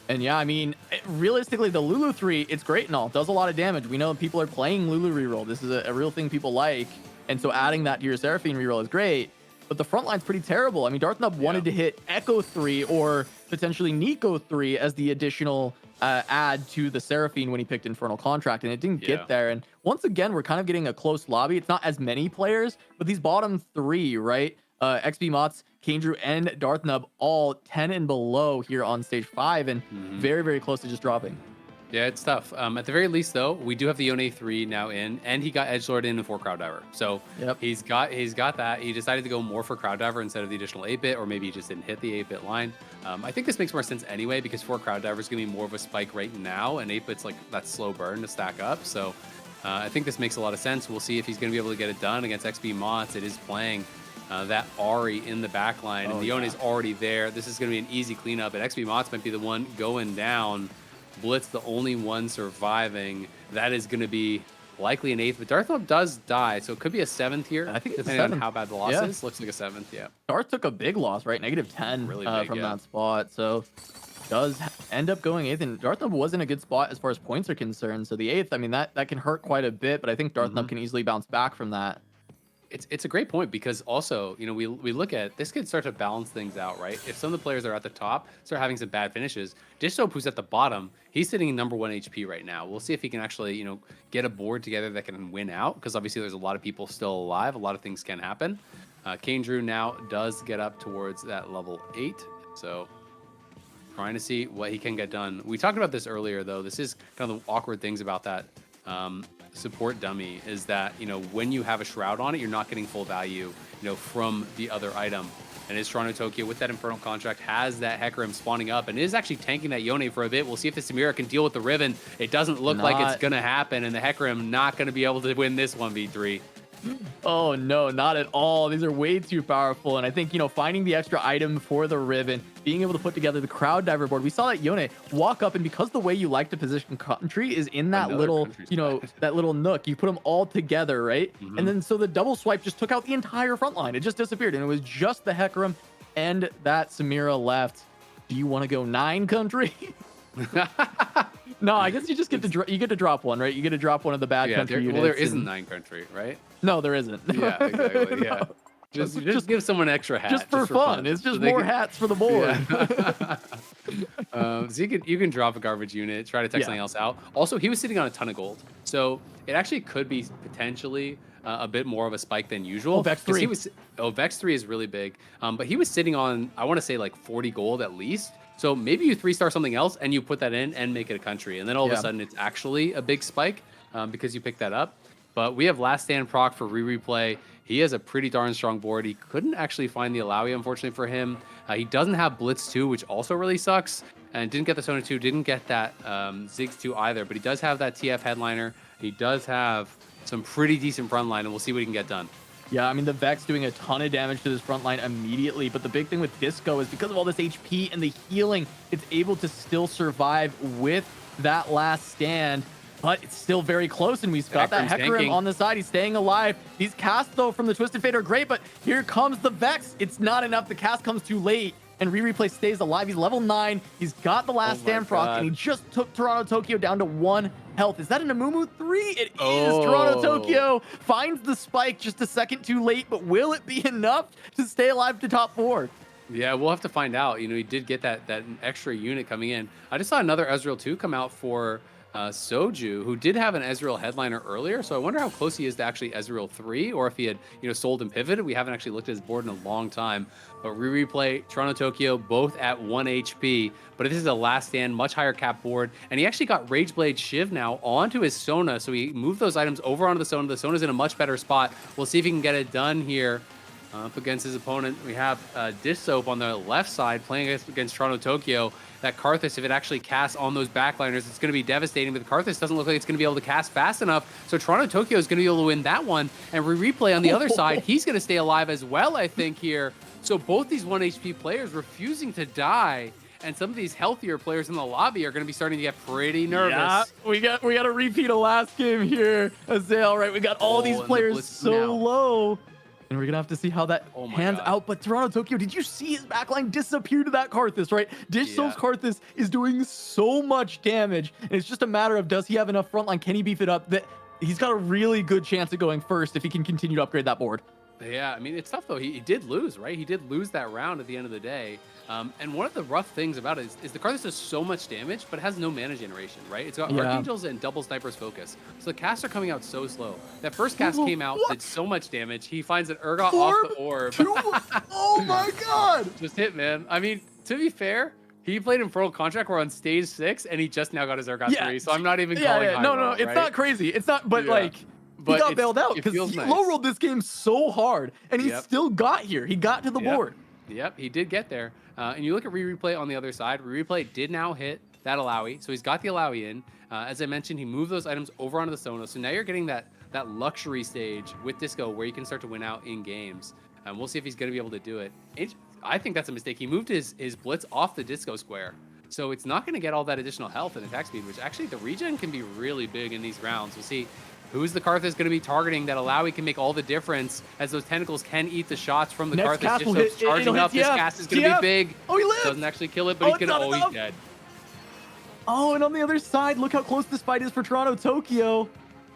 And yeah, I mean, realistically, the Lulu 3, it's great and all. Does a lot of damage. We know people are playing Lulu reroll. This is a real thing people like. And so adding that to your Seraphine reroll is great. But the front line's pretty terrible. I mean, Darthnub wanted to hit Echo 3 or potentially Nico 3 as the additional add to the Seraphine when he picked Infernal Contract, and it didn't get there. And once again, we're kind of getting a close lobby. It's not as many players, but these bottom 3, right? XB Mots, Kandrew, and Darthnub all 10 and below here on stage 5, and very, very close to just dropping. Yeah, it's tough. At the very least, though, we do have the Yone 3 now in, and he got Edgelord in for Crowd Diver. So he's got that. He decided to go more for Crowd Diver instead of the additional 8-bit, or maybe he just didn't hit the 8-bit line. I think this makes more sense anyway, because 4 Crowd Diver is going to be more of a spike right now, and 8-bit's like that slow burn to stack up. So I think this makes a lot of sense. We'll see if he's going to be able to get it done against XB Mots. It is playing that Ahri in the back line, and the Yone's already there. This is going to be an easy cleanup, and XB Mots might be the one going down. Blitz, the only one surviving. That is going to be likely an 8th, but Darthnub does die, so it could be a 7th here. I think it's depending 7th. on how bad the loss is. Looks like a 7th, Darth took a big loss, right? -10 really big, from that spot, so does end up going 8th, and Darthnub was in a good spot as far as points are concerned, so the 8th, I mean, that can hurt quite a bit, but I think Darthnub can easily bounce back from that. It's a great point, because also, we look at this could start to balance things out, right? If some of the players are at the top start having some bad finishes, Dishsoap, who's at the bottom, he's sitting number 1 HP right now. We'll see if he can actually get a board together that can win out, because obviously there's a lot of people still alive. A lot of things can happen. Kandrew now does get up towards that level 8, so trying to see what he can get done. We talked about this earlier, though. This is kind of the awkward things about that support dummy, is that when you have a shroud on it, you're not getting full value from the other item. And his Toronto Tokyo with that Infernal Contract has that Hecarim spawning up and is actually tanking that Yone for a bit. We'll see if the Samira can deal with the Riven. It doesn't look like it's gonna happen, and the Hecarim not gonna be able to win this 1v3. Oh no, not at all. These are way too powerful, and I think finding the extra item for the Riven, being able to put together the Crowd Diver board. We saw that Yone walk up, and because the way you like to position country is in that little that little nook, you put them all together, right? And then so the double swipe just took out the entire front line. It just disappeared, and it was just the Hecarim and that Samira left. Do you want to go 9 country? No, I guess you just get to drop one, right? You get to drop one of the bad country units. Well, there isn't 9 country, right? No, there isn't. Yeah, exactly. Yeah. Just give someone an extra hat. Just for fun. It's just more hats for the board. Yeah. So you can drop a garbage unit, try to tech something else out. Also, he was sitting on a ton of gold, so it actually could be potentially a bit more of a spike than usual. Oh, Vex 3. Vex 3 is really big, but he was sitting on, I want to say, like 40 gold at least. So maybe you 3-star something else and you put that in and make it a country, and then all of a sudden it's actually a big spike because you picked that up. But we have Last Stand proc for replay. He has a pretty darn strong board. He couldn't actually find the Alawi, unfortunately for him. He doesn't have Blitz 2, which also really sucks, and didn't get the Sona 2, didn't get that Ziggs 2 either, but he does have that TF headliner. He does have some pretty decent front line, and we'll see what he can get done. Yeah, I mean, the Vex doing a ton of damage to this front line immediately, but the big thing with Disco is because of all this HP and the healing, it's able to still survive with that Last Stand, but it's still very close, and we've got that Hecarim on the side. He's staying alive. These casts, though, from the Twisted Fate are great, but here comes the Vex. It's not enough. The cast comes too late, and Replay stays alive. He's level 9. He's got the Last Stand proc, and he just took Toronto Tokyo down to 1 health. Is that an Amumu 3? It is. Toronto Tokyo finds the spike just a second too late, but will it be enough to stay alive to top 4? Yeah, we'll have to find out. He did get that extra unit coming in. I just saw another Ezreal 2 come out for Soju, who did have an Ezreal headliner earlier. So I wonder how close he is to actually Ezreal 3, or if he had sold and pivoted. We haven't actually looked at his board in a long time. But replay Toronto Tokyo both at 1 HP. But this is a last stand, much higher cap board, and he actually got Rageblade Shiv now onto his Sona. So he moved those items over onto the Sona. The Sona's in a much better spot. We'll see if he can get it done here. Up against his opponent, we have Dish Soap on the left side playing against Toronto Tokyo. That Karthus, if it actually casts on those backliners, it's going to be devastating. But the Karthus doesn't look like it's going to be able to cast fast enough. So Toronto Tokyo is going to be able to win that one. And replay on the other side, he's going to stay alive as well, I think, here. So both these 1 HP players refusing to die. And some of these healthier players in the lobby are going to be starting to get pretty nervous. Yeah, we got a repeat of last game here, Azale, right? We got all these players so low. And we're going to have to see how that pans out. But Toronto Tokyo, did you see his backline disappear to that Karthus, right? Dish Soap's Karthus is doing so much damage. And it's just a matter of, does he have enough frontline? Can he beef it up? That he's got a really good chance of going first if he can continue to upgrade that board. Yeah, I mean, it's tough, though. He did lose, right? He did lose that round at the end of the day. And one of the rough things about it is the Karthus does so much damage, but it has no mana generation, right? It's got Archangels and double Sniper's Focus. So the casts are coming out so slow. That first cast came out, did so much damage. He finds an Urgot off the orb. Oh my god! Just hit, man. I mean, to be fair, he played in Feral Contract. We're on stage 6, and he just now got his Urgot 3. So I'm not even calling high No, roll, it's right? not crazy. It's not, but like... He got bailed out because he low-rolled this game so hard, and he still got here. He got to the board. Yep, he did get there. And you look at replay on the other side. Replay did now hit that Alawi, so he's got the Alawi in. As I mentioned, he moved those items over onto the Sono, so now you're getting that luxury stage with Disco where you can start to win out in games. And we'll see if he's going to be able to do it. I think that's a mistake. He moved his Blitz off the Disco square, so it's not going to get all that additional health and attack speed, which actually the regen can be really big in these rounds. We'll see. Who's the Karthus going to be targeting? That Alawi can make all the difference, as those tentacles can eat the shots from the Karthus. Just charging up. This cast is going to be big. Oh, he lives. Doesn't actually kill it, but he's going to. He's dead. Oh, and on the other side, look how close this fight is for Toronto Tokyo.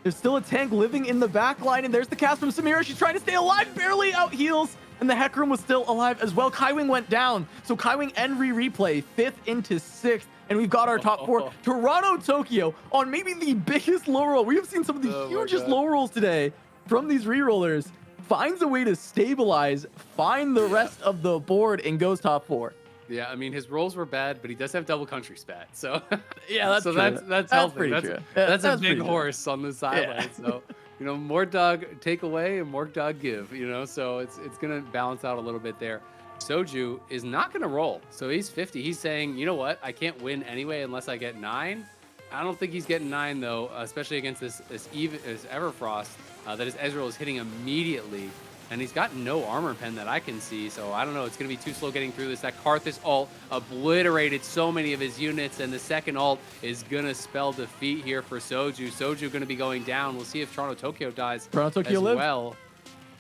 There's still a tank living in the back line, and there's the cast from Samira. She's trying to stay alive, barely out heals. And the Hecarim was still alive as well. Kaiwing went down. So Kaiwing and replay 5th into 6th. And we've got our top 4. Toronto Tokyo on maybe the biggest low roll. We have seen some of the hugest low rolls today from these re-rollers. Finds a way to stabilize, find the rest of the board, and goes top 4. Yeah, I mean, his rolls were bad, but he does have double country spat. So yeah, that's true. That's healthy. That's a big true. Horse on the sideline. So more dog take away and more dog give. So it's gonna balance out a little bit there. Soju is not gonna roll, so he's 50. He's saying, you know what? I can't win anyway unless I get 9. I don't think he's getting 9 though, especially against this Everfrost. That his Ezreal is hitting immediately. And he's got no armor pen that I can see, so I don't know. It's going to be too slow getting through this. That Karthus ult obliterated so many of his units, and the second ult is going to spell defeat here for Soju. Soju going to be going down. We'll see if Toronto Tokyo dies Toronto Tokyo as well.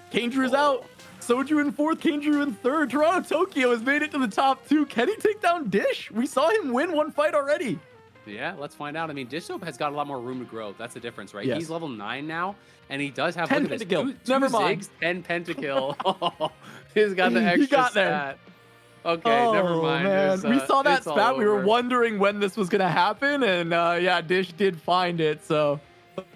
Kane Drew's out. Soju in 4th, Kane Drew in 3rd. Toronto Tokyo has made it to the top 2. Can he take down Dish? We saw him win one fight already. Yeah, let's find out. I mean, Dish Soap has got a lot more room to grow. That's the difference, right? Yes. He's level 9 now, and he does have 10 look at this, pentakill. two Never mind. zigs, 10 pentakill. He's got the extra got stat. Okay, never mind. Man. We saw that spat. We were wondering when this was going to happen, and yeah, Dish did find it. So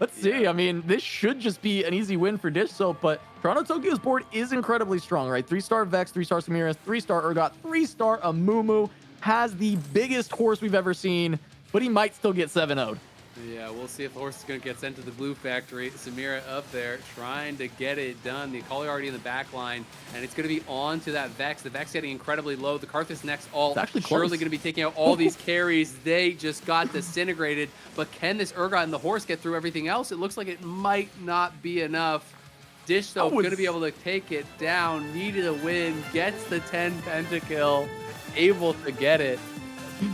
let's see. I mean, this should just be an easy win for Dish Soap, but Toronto Tokyo's board is incredibly strong, right? 3-star Vex, 3-star Samira, 3-star Urgot, 3-star Amumu. Has the biggest horse we've ever seen, but he might still get 7-0'd. Yeah, we'll see if the horse is going to get sent to the blue factory. Samira up there trying to get it done. The Akali already in the back line, and it's going to be on to that Vex. The Vex getting incredibly low. The Karthus next ult surely going to be taking out all these carries. They just got disintegrated, but can this Urgot and the horse get through everything else? It looks like it might not be enough. Dish, though, going to be able to take it down. Needed a win. Gets the 10 pentakill. Able to get it.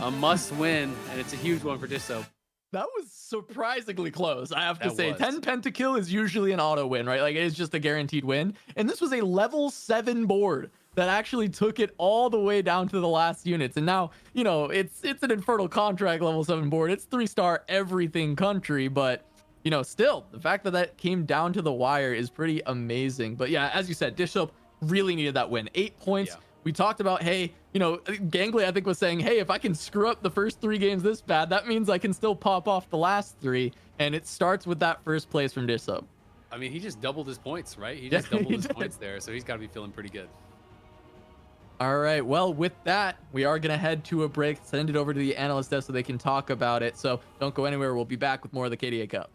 A must win, and it's a huge one for Dish Soap. That was surprisingly close, I have to say. 10 pentakill is usually an auto win, right? Like, it's just a guaranteed win. And this was a level 7 board that actually took it all the way down to the last units. And now, it's an Infernal Contract level 7 board. It's 3-star everything country, but still, the fact that that came down to the wire is pretty amazing. But yeah, as you said, Dish Soap really needed that win. 8 points we talked about, hey, you know, Gangly, I think, was saying, hey, if I can screw up the first 3 games this bad, that means I can still pop off the last 3. And it starts with that first place from Dishsoap. I mean, he just doubled his points, right? He Yeah, just doubled he his did. points there, so he's got to be feeling pretty good. All right. Well, with that, we are going to head to a break, send it over to the analyst desk so they can talk about it. So don't go anywhere. We'll be back with more of the KDA Cup.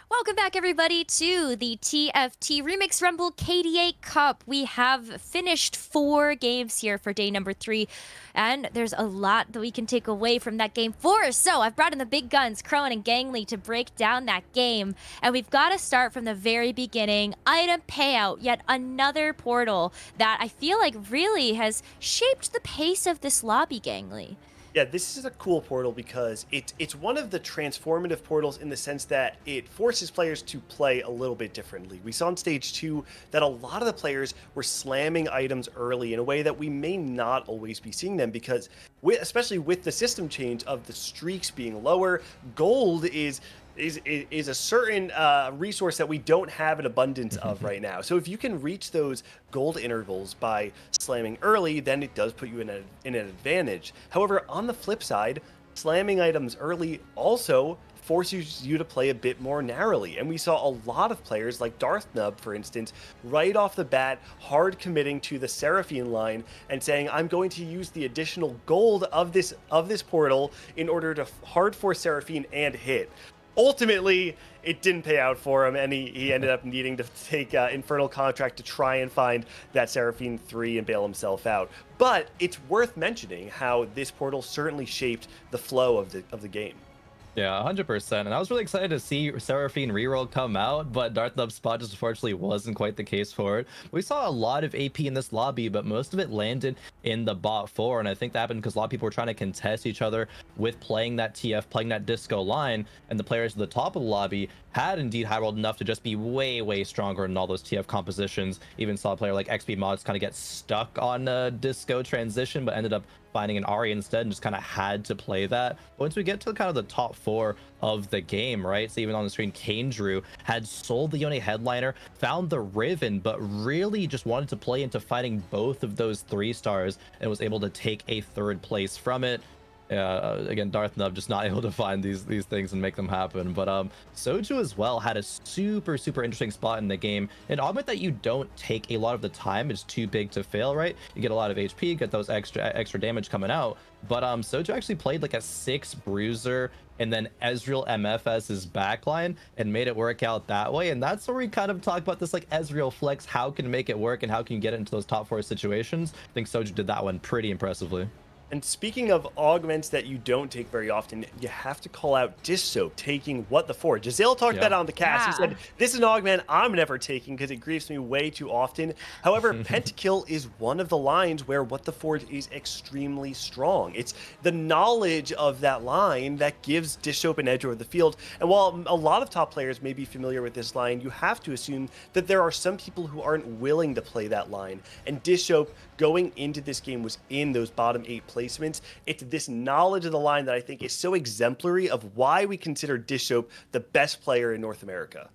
Welcome back, everybody, to the TFT Remix Rumble KDA Cup. We have finished 4 games here for day number 3, and there's a lot that we can take away from that game 4. So I've brought in the big guns, Crowan and Gangly, to break down that game. And we've got to start from the very beginning. Item payout, yet another portal that I feel like really has shaped the pace of this lobby, Gangly. Yeah, this is a cool portal because it's one of the transformative portals in the sense that it forces players to play a little bit differently. We saw in stage 2 that a lot of the players were slamming items early in a way that we may not always be seeing them because, especially with the system change of the streaks being lower, gold is a certain resource that we don't have an abundance of right now. So if you can reach those gold intervals by slamming early, then it does put you in an advantage. However, on the flip side, slamming items early also forces you to play a bit more narrowly. And we saw a lot of players like Darth Nub, for instance, right off the bat, hard committing to the Seraphine line and saying, I'm going to use the additional gold of this portal in order to hard force Seraphine and hit. Ultimately, it didn't pay out for him, and he ended up needing to take Infernal Contract to try and find that Seraphine 3 and bail himself out. But it's worth mentioning how this portal certainly shaped the flow of the game. Yeah, 100%. And I was really excited to see Seraphine reroll come out, but Darth Nub's spot just unfortunately wasn't quite the case for it. We saw a lot of AP in this lobby, but most of it landed in the bot 4. And I think that happened because a lot of people were trying to contest each other with playing that TF, playing that disco line. And the players at the top of the lobby had indeed high rolled enough to just be way, way stronger in all those TF compositions. Even saw a player like XP Mods kind of get stuck on a disco transition, but ended up finding an Ari instead and just kind of had to play that. But once we get to kind of the top 4 of the game, right? So even on the screen, Kane Drew had sold the Yone headliner, found the Riven, but really just wanted to play into fighting both of those 3 stars and was able to take a 3rd place from it. Again, Darth Nub just not able to find these things and make them happen. But Soju as well had a super interesting spot in the game. An augment that you don't take a lot of the time is too big to fail, right? You get a lot of HP, get those extra damage coming out. But Soju actually played like a 6 bruiser and then Ezreal MF as his backline and made it work out that way. And that's where we kind of talk about this like Ezreal flex, how can make it work and how can you get it into those top 4 situations. I think Soju did that one pretty impressively. And speaking of augments that you don't take very often, you have to call out Dish Soap taking What the For. Giselle talked about it on the cast. He said, this is an augment I'm never taking because it griefs me way too often. However, Pentakill is one of the lines where What the Forge is extremely strong. It's the knowledge of that line that gives Dish Soap an edge over the field. And while a lot of top players may be familiar with this line, you have to assume that there are some people who aren't willing to play that line. And Dish Soap going into this game was in those bottom 8 placements. It's this knowledge of the line that I think is so exemplary of why we consider Dish Soap the best player in North America.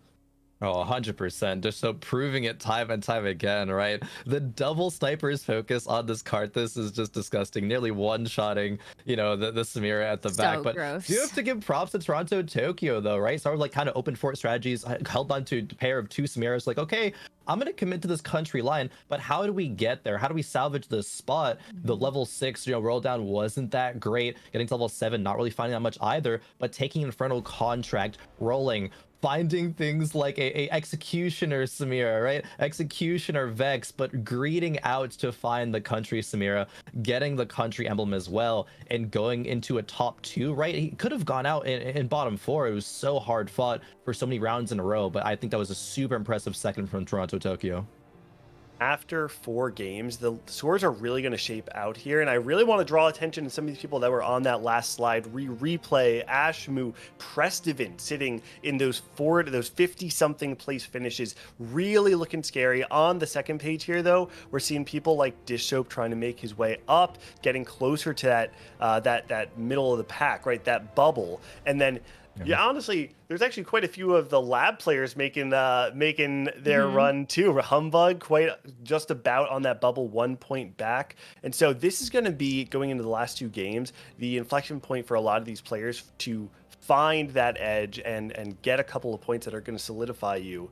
Oh, 100%. Just so proving it time and time again, right? The double sniper's focus on this Karthus is just disgusting. Nearly one-shotting, you know, the Samira at the back. But gross. you have to give props to Toronto Tokyo, though, right? So like kind of open fort strategies, held on to a pair of 2 Samiras. Like, okay, I'm going to commit to this country line, but how do we get there? How do we salvage this spot? The level 6, you know, roll down wasn't that great. Getting to level 7, not really finding that much either, but taking Infernal Contract, rolling, finding things like a Executioner Samira, right? Executioner Vex, but greeting out to find the country Samira, getting the country emblem as well, and going into a top 2, right? He could have gone out in bottom 4. It was so hard fought for so many rounds in a row, but I think that was a super impressive second from Toronto Tokyo. After 4 games, the scores are really going to shape out here, and I really want to draw attention to some of these people that were on that last slide. Replay, Ashmu, Prestivan sitting in those 50-something place finishes, really looking scary. On the second page here, though, we're seeing people like Dish Soap trying to make his way up, getting closer to that middle of the pack, right? That bubble, and then. Yeah, honestly, there's actually quite a few of the lab players making their run too. Humbug quite just about on that bubble, 1 point back. And so this is going to be, going into the last 2 games, the inflection point for a lot of these players to find that edge and get a couple of points that are going to solidify you.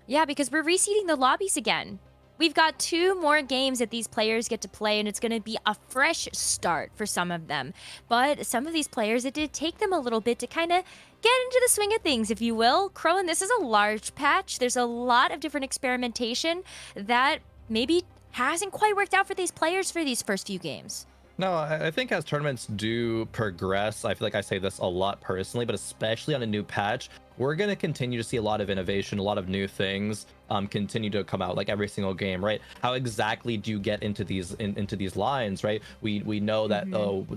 Yeah, because we're reseeding the lobbies again. We've got 2 more games that these players get to play, and it's going to be a fresh start for some of them. But some of these players, it did take them a little bit to kind of get into the swing of things, if you will. Crowin, this is a large patch. There's a lot of different experimentation that maybe hasn't quite worked out for these players for these first few games. No, I think as tournaments do progress, I feel like I say this a lot personally, but especially on a new patch, we're going to continue to see a lot of innovation, a lot of new things continue to come out like every single game, right? How exactly do you get into these lines, right? We know that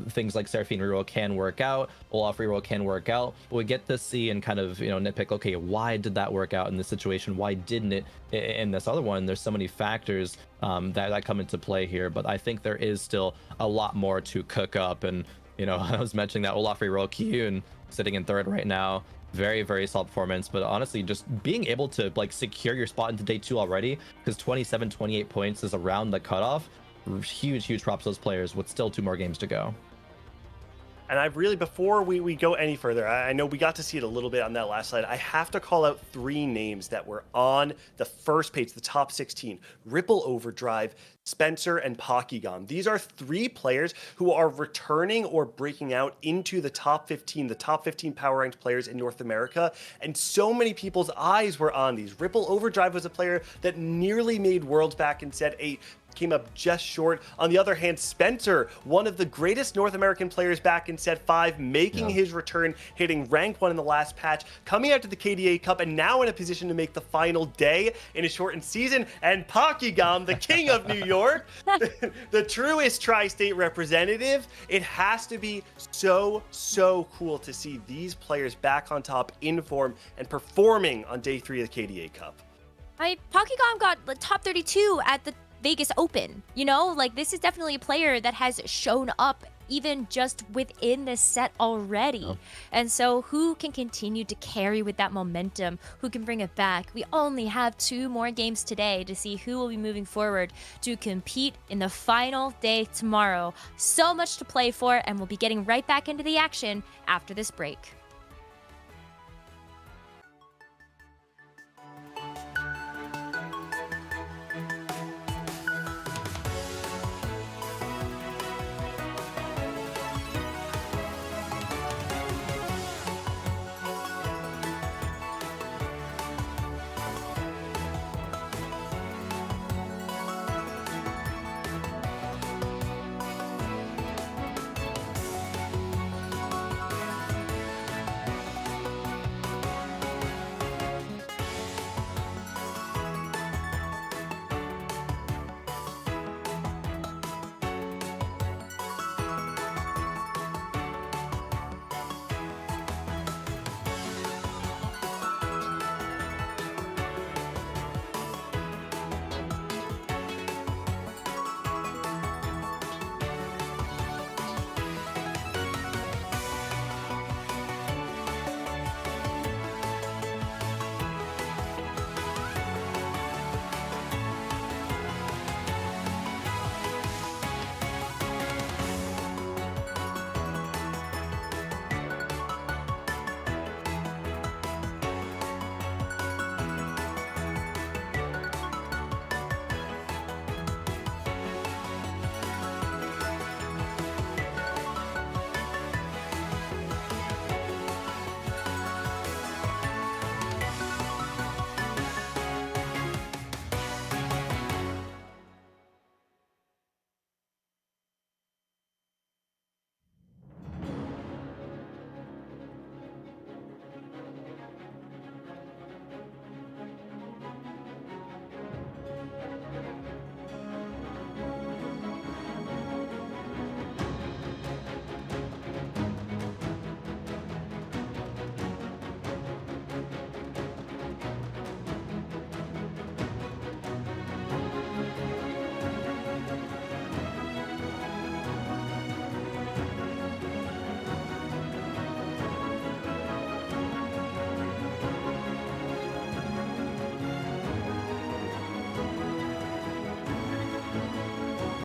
things like Seraphine reroll can work out, Olaf reroll can work out, but we get to see and kind of, you know, nitpick, okay, why did that work out in this situation? Why didn't it in this other one? There's so many factors that come into play here, but I think there is still a lot more to cook up. And, you know, I was mentioning that Olaf reroll Kyun sitting in 3rd right now. Very solid performance, but honestly just being able to like secure your spot into day 2 already, because 27-28 points is around the cutoff. Huge props to those players with still 2 more games to go. And I really, before we go any further, I know we got to see it a little bit on that last slide. I have to call out 3 names that were on the first page, the top 16. Ripple Overdrive, Spencer, and Pokygon. These are 3 players who are returning or breaking out into the top 15 power ranked players in North America. And so many people's eyes were on these. Ripple Overdrive was a player that nearly made Worlds back in set 8. came up just short. On the other hand, Spencer, one of the greatest North American players back in set 5, making his return, hitting rank 1 in the last patch, coming out to the KDA Cup, and now in a position to make the final day in a shortened season. And Pokygum, the king of New York, the truest tri-state representative. It has to be so cool to see these players back on top, in form, and performing on day 3 of the KDA Cup. Pokygum got the top 32 at the Vegas Open. You know, like, this is definitely a player that has shown up even just within this set already. And so who can continue to carry with that momentum? Who can bring it back? We only have 2 more games today to see who will be moving forward to compete in the final day tomorrow. So much to play for, and we'll be getting right back into the action after this break.